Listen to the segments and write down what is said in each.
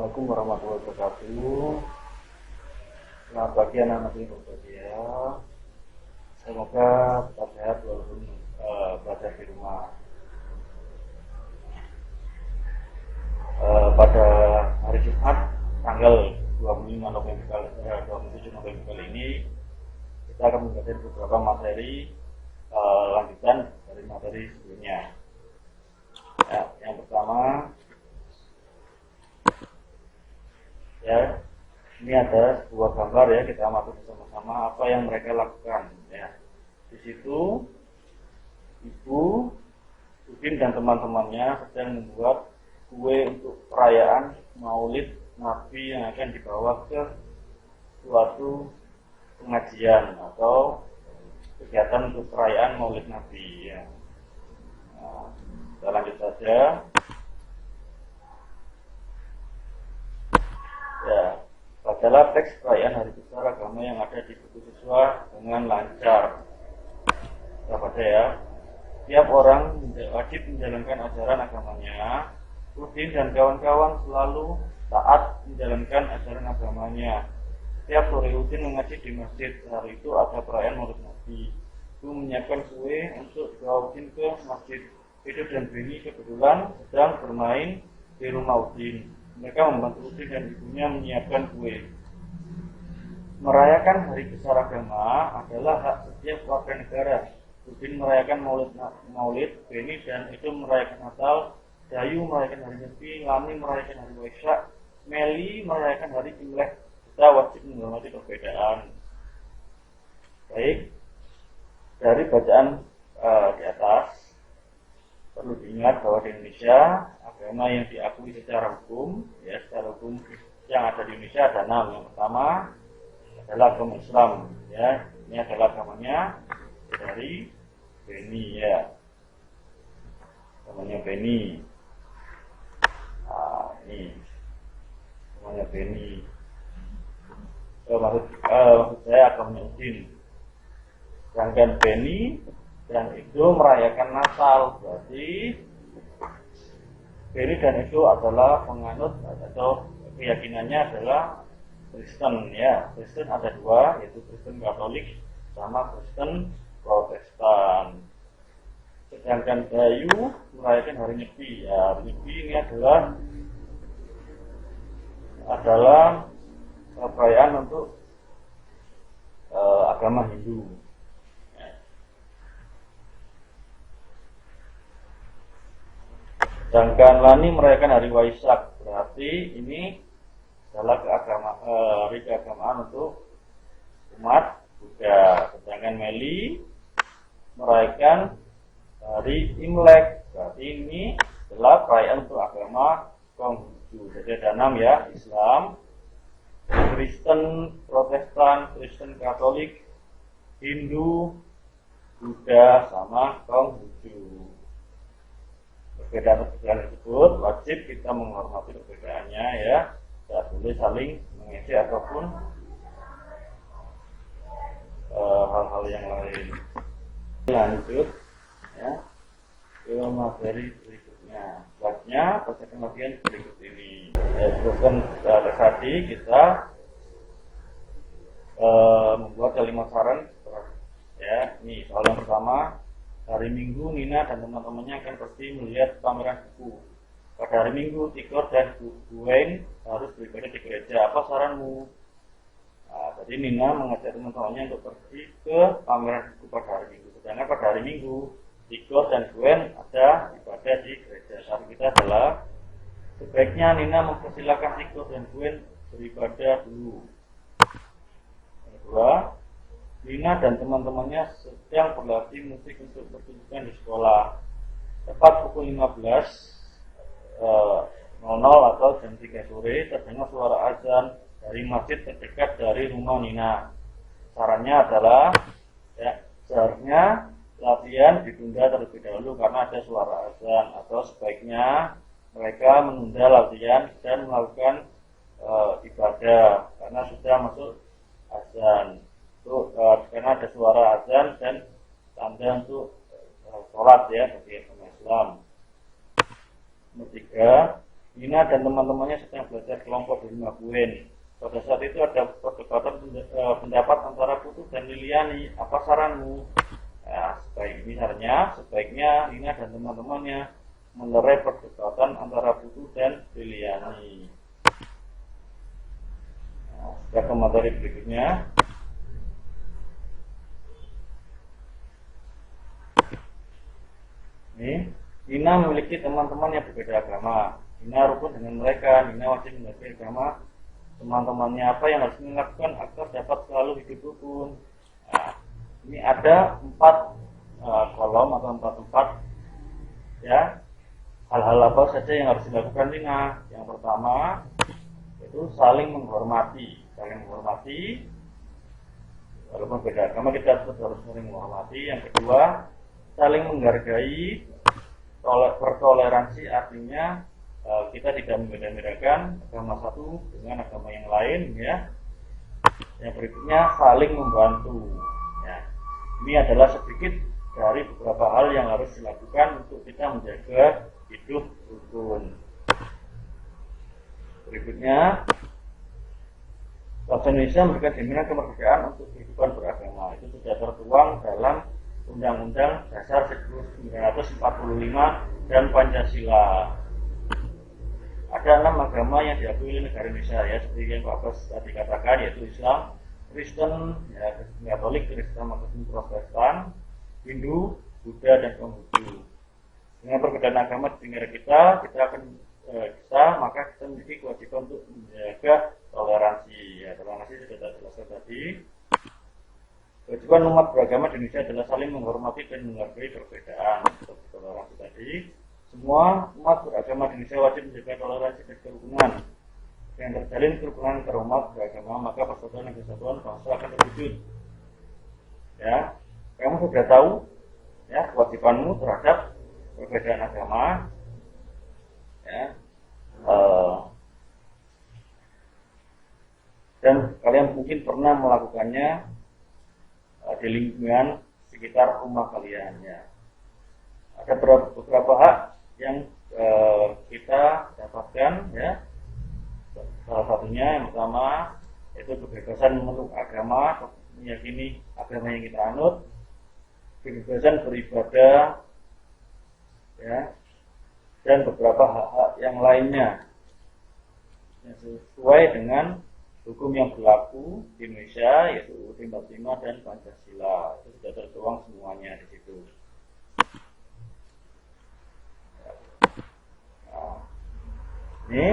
Assalamualaikum warahmatullahi wabarakatuh. Selamat pagi anak-anak yang berbahagia. Semoga tetap sehat walaupun berada di rumah. Pada hari Jumat tanggal 27 November kali ini kita akan mengkaji beberapa materi lanjutan dari materi sebelumnya. Ya, yang pertama, ya, ini ada sebuah gambar ya, kita amati bersama-sama apa yang mereka lakukan ya. Di situ Ibu Udin dan teman-temannya sedang membuat kue untuk perayaan Maulid Nabi yang akan dibawa ke suatu pengajian atau kegiatan untuk perayaan Maulid Nabi ya. Nah, kita lanjut saja. Ya, bacalah teks perayaan Hari Besar Agama yang ada di buku siswa dengan lancar. Kita baca ya. Tiap orang wajib menjalankan ajaran agamanya. Udin dan kawan-kawan selalu taat menjalankan ajaran agamanya. Setiap sore Udin mengaji di masjid. Hari itu ada perayaan Maulid Nabi. Itu menyiapkan kue untuk dibawa Udin ke masjid. Edo dan Beni kebetulan sedang bermain di rumah Udin. Mereka membantu Udin dan ibunya menyiapkan kue. Merayakan Hari Besar Agama adalah hak setiap warga negara. Udin merayakan Maulid, Beni dan Edo merayakan Natal, Dayu merayakan Hari Nyepi, Lani merayakan Hari Waisak, Meli merayakan Hari Imlek. Kita wajib menghormati perbedaan. Baik, dari bacaan di atas, perlu diingat bahwa di Indonesia agama yang diakui secara hukum, ya secara hukum yang ada di Indonesia ada 6. Yang pertama adalah agama Islam, ya ini adalah agamanya dari Beni ya, namanya Beni. Nah, ini namanya Beni. Maksud saya agamanya Udin. Sedangkan Beni dan Edo merayakan Natal, berarti Beni dan Edo adalah penganut atau keyakinannya adalah Kristen ya. Kristen ada 2, yaitu Kristen Katolik sama Kristen Protestan. Sedangkan Dayu merayakan Hari Nyepi. Ya, Hari Nyepi ini adalah perayaan untuk agama Hindu. Sedangkan Lani merayakan Hari Waisak, berarti ini adalah hari keagamaan untuk umat Buddha. Sedangkan Meli merayakan Hari Imlek, berarti ini adalah perayaan untuk agama Konghucu. Jadi ada 6 ya, Islam, Kristen Protestan, Kristen Katolik, Hindu, Buddha, sama Konghucu. Perbedaan tersebut wajib kita menghormati perbedaannya ya, tidak boleh saling mengejek ataupun hal-hal yang lain. Lanjut ya ke materi berikutnya. Buatnya baca bagian berikut ini. Teruskan tadi kita membuat kalimat saran ya. Ini soal yang pertama. Hari Minggu Nina dan teman-temannya akan pergi melihat pameran buku. Pada hari Minggu Tigor dan Bueng harus beribadah di gereja. Apa saranmu? Nah, jadi Nina mengajak teman-temannya untuk pergi ke pameran buku pada hari Minggu. Sedangkan pada hari Minggu Tigor dan Bueng ada ibadah di gereja. Saran kita adalah sebaiknya Nina mempersilahkan Tigor dan Bueng beribadah dulu. Yang kedua, Nina dan teman-temannya sedang berlatih musik untuk pertunjukan di sekolah. Tepat pukul 15.00 atau jam 3 sore terdengar suara azan dari masjid terdekat dari rumah Nina. Sarannya adalah ya, seharusnya latihan ditunda terlebih dahulu karena ada suara azan, atau sebaiknya mereka menunda latihan dan melakukan ibadah karena sudah masuk azan. Karena ada suara azan dan tanda untuk sholat ya bagi Islam. Nomor 3, Nina dan teman-temannya sedang belajar kelompok di rumah Gwen. Pada saat itu ada perdebatan pendapat antara Putu dan Liliani. Apa saranmu? Nah, sebaiknya Nina dan teman-temannya melerai perdebatan antara Putu dan Liliani. Nah, kita ke materi berikutnya. Ini, Nina memiliki teman-teman yang berbeda agama. Nina rukun dengan mereka. Nina wajib menghargai agama teman-temannya. Apa yang harus dilakukan agar dapat selalu hidup rukun? Nah, ini ada 4 kolom atau 4 tempat, ya. Hal-hal apa saja yang harus dilakukan Nina? Yang pertama itu saling menghormati. Walaupun beda agama kita tetap harus saling menghormati. Yang kedua, saling menghargai. Bertoleransi artinya kita tidak membeda-bedakan agama satu dengan agama yang lain, ya. Yang berikutnya saling membantu, ya. Ini adalah sedikit dari beberapa hal yang harus dilakukan untuk kita menjaga hidup rukun. Berikutnya, bangsa Indonesia memberikan jaminan kemerdekaan untuk kehidupan beragama. Itu sudah tertuang dalam Undang-Undang Dasar 1945 dan Pancasila. Ada 6 agama yang diakui oleh negara Indonesia, ya, seperti yang Pak Bas tadi katakan, yaitu Islam, Kristen, ya, Kristen Katolik, Kristen Protestan, Hindu, Buddha, dan Konghucu. Dengan perbedaan agama di negara kita akan maka kita memiliki kewajiban untuk menjaga toleransi. Ya, toleransi sudah saya jelaskan tadi. Kewajiban umat beragama di Indonesia adalah saling menghormati dan menghargai perbedaan. Seperti toleransi tadi, semua umat beragama di Indonesia wajib menjaga toleransi dan kerukunan. Dengan terjalin kerukunan antar umat beragama, maka persatuan dan kesatuan bangsa akan terwujud. Ya, kamu sudah tahu, ya, kewajibanmu terhadap perbedaan agama, ya. Dan kalian mungkin pernah melakukannya di lingkungan sekitar rumah kalian, ya. Ada beberapa hak yang kita dapatkan, ya. Salah satunya yang pertama yaitu kebebasan memeluk agama, meyakini agama yang kita anut, kebebasan beribadah, ya, dan beberapa hak-hak yang lainnya yang sesuai dengan hukum yang berlaku di Indonesia, yaitu UUD 45 dan Pancasila. Itu sudah tertuang semuanya di situ. Nah, ini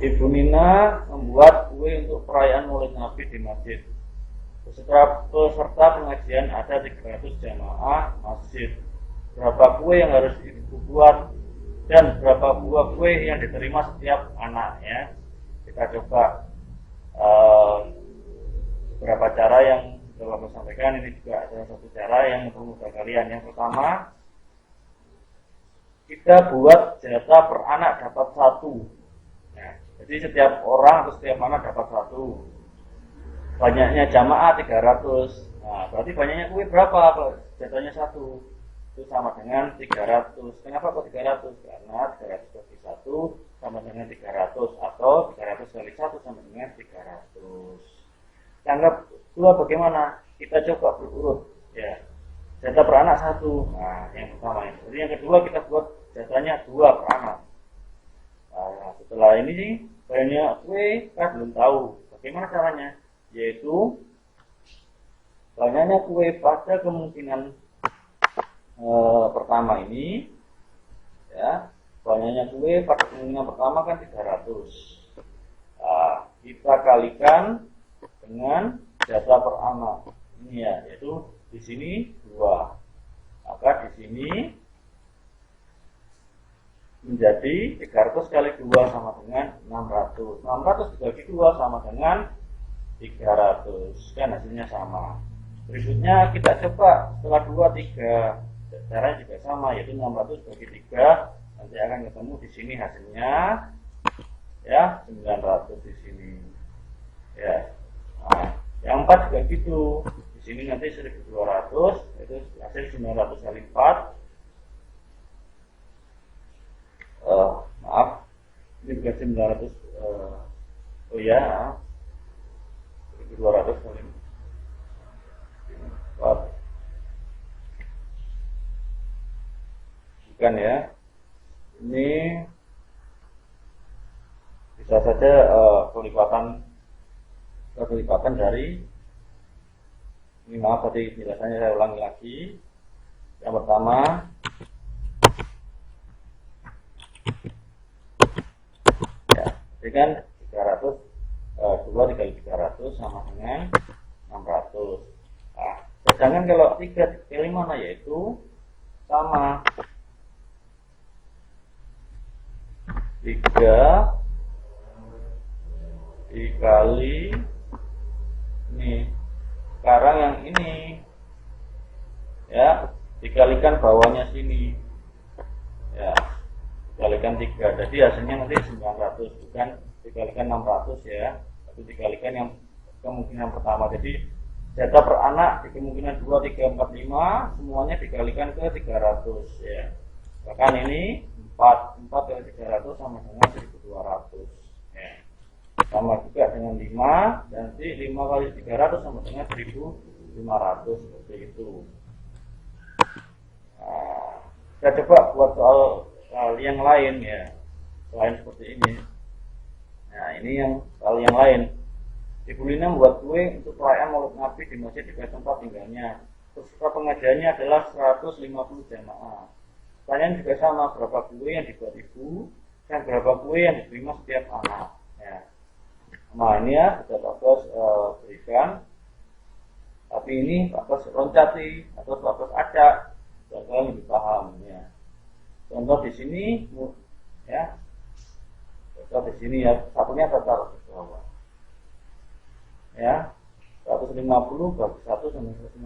Ibu Nina membuat kue untuk perayaan Maulid Nabi di masjid. Peserta pengajian ada 300 jamaah masjid. Berapa kue yang harus ibu buat dan berapa buah kue yang diterima setiap anak, ya. Kita coba beberapa cara yang telah saya sampaikan. Ini juga ada satu cara yang mempermudah kalian. Yang pertama, kita buat jatah per anak dapat 1. Nah, jadi setiap orang atau setiap anak dapat 1. Banyaknya jamaah 300. Nah, berarti banyaknya kue berapa? Jatahnya 1. Itu sama dengan 300. Kenapa kok 300? Karena 300 bagi 1 sama dengan 300, atau 300 kali 1 sama dengan 300. Anggap 2 bagaimana? Kita coba berurut, ya. Jatah per anak 1. Nah, yang pertama. Jadi yang kedua kita buat jatahnya 2 per anak. Nah, setelah ini sih banyak kue kan belum tahu bagaimana caranya, yaitu banyaknya kue pada kemungkinan pertama ini, ya, banyaknya kue pada kemungkinan pertama kan 300. Nah, kita kalikan dengan jatah per anak ini, ya, yaitu di sini 2. Maka di sini menjadi 300 kali 2 sama dengan 600. 600 dibagi 2 sama dengan 300. Kan hasilnya sama. Berikutnya kita coba setelah 2, 3. Caranya juga sama, yaitu 600 bagi 3. Nanti akan ketemu di sini hasilnya, ya, 900 di sini. Ya. Nah, yang 4 juga gitu. Di sini nanti 1200, itu itu hasil 900 kali 4. Maaf, ini bukan 900, oh ya, 1200 kali 4, bukan ya, ini bisa saja kelipatan dari ini. Maaf tadi penjelasannya saya ulangi lagi. Yang pertama, ya, ini kan 300, 2 dikali 300 sama dengan 600. Nah, sedangkan kalau 3 dikali mana, yaitu sama 3 dikali ini. Sekarang yang ini ya dikalikan bawahnya sini ya, dikalikan 3, jadi hasilnya nanti 900, bukan dikalikan 600 ya, tapi dikalikan yang kemungkinan pertama. Jadi data per anak di kemungkinan 2, 3, 4, 5 semuanya dikalikan ke 300 ya. Bahkan ini 4 kali 300 sama dengan 1200 ya. Sama juga dengan 5, nanti 5 kali 300 sama dengan 1500, seperti itu. Nah, kita coba buat soal yang lain ya, selain seperti ini. Nah, ini yang soal yang lain. Ibu Lina membuat kue untuk perayaan Maulid Nabi di masjid di tempat tinggalnya. Peserta pengajiannya adalah 150 jamaah. Pertanyaan juga sama, berapa kue yang dibuat ibu dan berapa kue yang diterima setiap anak ya. Nah, ini ya sudah Pak Bos berikan, tapi ini Pak Bos loncati atau Pak Bos acak biar kalian lebih paham ya. Contoh di sini ya, contoh di sini ya, satunya taruh di bawah ya, 150 bagi 1 sama 150.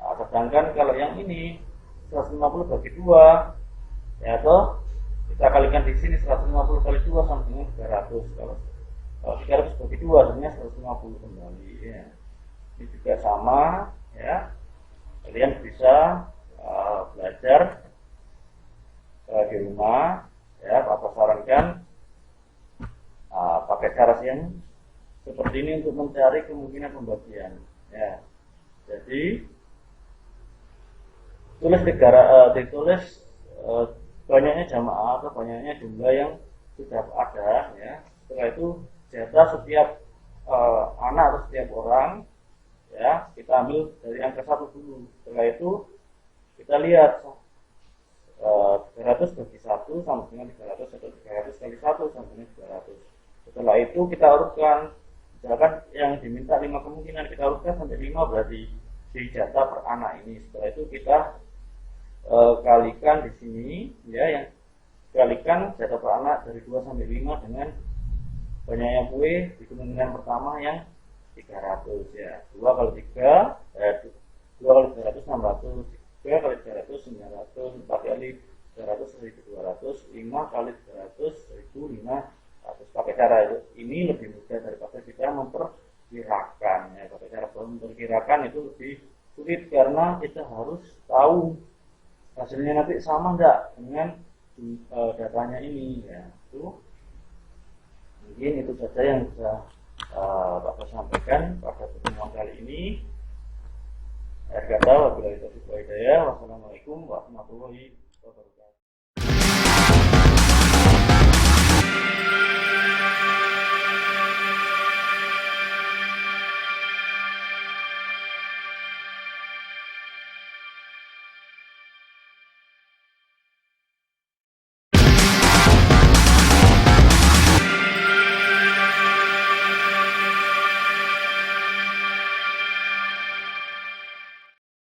Nah, sedangkan kalau yang ini 150 bagi 2 ya, toh kita kalikan di sini 150 kali 2 sama dengan 300. Kalau 300 bagi 2 sebenarnya 150 kembali ya. Ini juga sama ya, kalian bisa belajar di rumah ya. Pak sarankan pakai cara yang seperti ini untuk mencari kemungkinan pembagian ya. Jadi ditulis banyaknya jamaah atau banyaknya jumlah yang sudah ada ya. Setelah itu jatah setiap anak atau setiap orang ya, kita ambil dari angka 1 dulu. Setelah itu kita lihat 300 bagi 1 sama dengan 300 atau 300 kali 1 sama dengan 300. Setelah itu kita urutkan. Misalkan yang diminta 5 kemungkinan, kita urutkan sampai 5, berarti di jatah per anak ini. Setelah itu kita kalikan di sini ya, yang kalikan jatah per anak dari 2 sampai 5 dengan banyaknya kue di kemungkinan pertama yang 300 ya. 2 kali 3 2 kali 300 600, 3 kali 300 900, 4 kali 300 1200, 5 kali 300 1500. Pakai cara ini lebih mudah daripada kita memperkirakan ya. Pakai cara memperkirakan itu lebih sulit karena kita harus tahu hasilnya nanti sama enggak dengan datanya ini ya. Itu mungkin itu saja yang bisa Bapak sampaikan pada pertemuan kali ini. Akhir kata, wabillahi taufiq wal hidayah. Wassalamualaikum warahmatullahi wabarakatuh.